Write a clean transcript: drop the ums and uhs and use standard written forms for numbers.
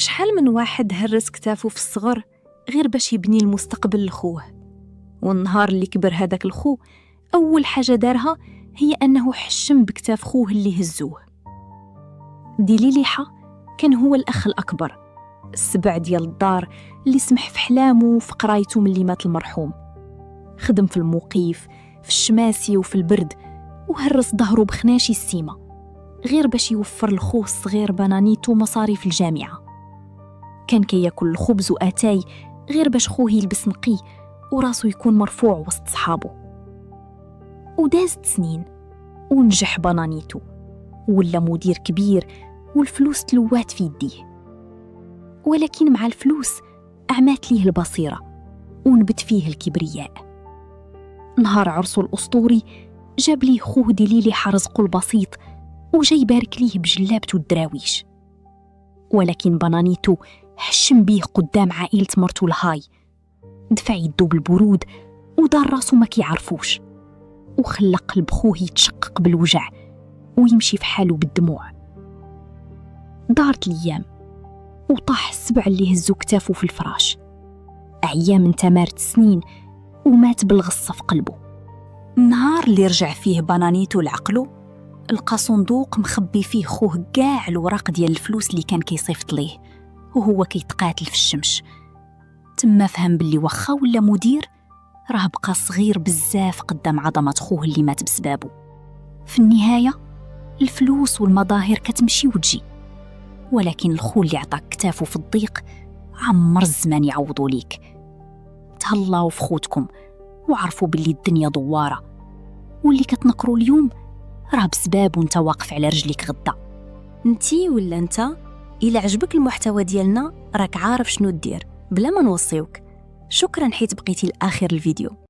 شحال من واحد هرس كتافو في الصغر غير باش يبني المستقبل لخوه، والنهار اللي كبر هذاك الخو أول حاجة دارها هي أنه حشم بكتاف خوه اللي هزوه. ديليليحة كان هو الأخ الأكبر، السبع ديال الدار اللي سمح في حلامه وفي قرايته من اللي مات المرحوم. خدم في الموقيف، في الشماسي وفي البرد، وهرس ظهره بخناشي السيمة غير باش يوفر لخوه الصغير بنانيتو مصاريف الجامعة. كان كياكل الخبز وآتاي غير باش خوه يلبس نقي وراسو يكون مرفوع وسط صحابه. ودازت سنين ونجح بنانيتو ولا مدير كبير والفلوس تلوات في يديه. ولكن مع الفلوس أعمات ليه البصيرة ونبت فيه الكبرياء. نهار عرسو الأسطوري جاب ليه خوه ديليليحة رزقه البسيط وجاي يبارك ليه بجلابته الدراويش. ولكن بنانيتو حشم بيه قدام عائلة مرتو الهاي، دفع يدو بالبرود ودار راسو ما كيعرفوش، وخلى قلب خوه يتشقق بالوجع ويمشي في حاله بالدموع. دارت الأيام وطاح السبع اللي هزو كتافو في الفراش. أيام انتمارت سنين ومات بالغصة في قلبه. النهار اللي رجع فيه بنانيتو لعقله لقى صندوق مخبي فيه خوه كاع الوراق ديال الفلوس اللي كان كيصيفط ليه وهو كيتقاتل في الشمس. تما فهم باللي وخا ولا مدير راه بقى صغير بزاف قدام عظمة خوه اللي مات بسبابه. في النهاية الفلوس والمظاهر كتمشي وتجي، ولكن الخو اللي عطاك كتافه في الضيق عمر الزمان يعوضوا ليك. تهلاو في خوتكم وعرفوا باللي الدنيا دوارة، واللي كتنقروا اليوم راه بسباب وانت واقف على رجليك غدا. انتي ولا انت إلا عجبك المحتوى ديالنا راك عارف شنو دير بلا ما نوصيوك. شكرا حيت بقيتي لآخر الفيديو.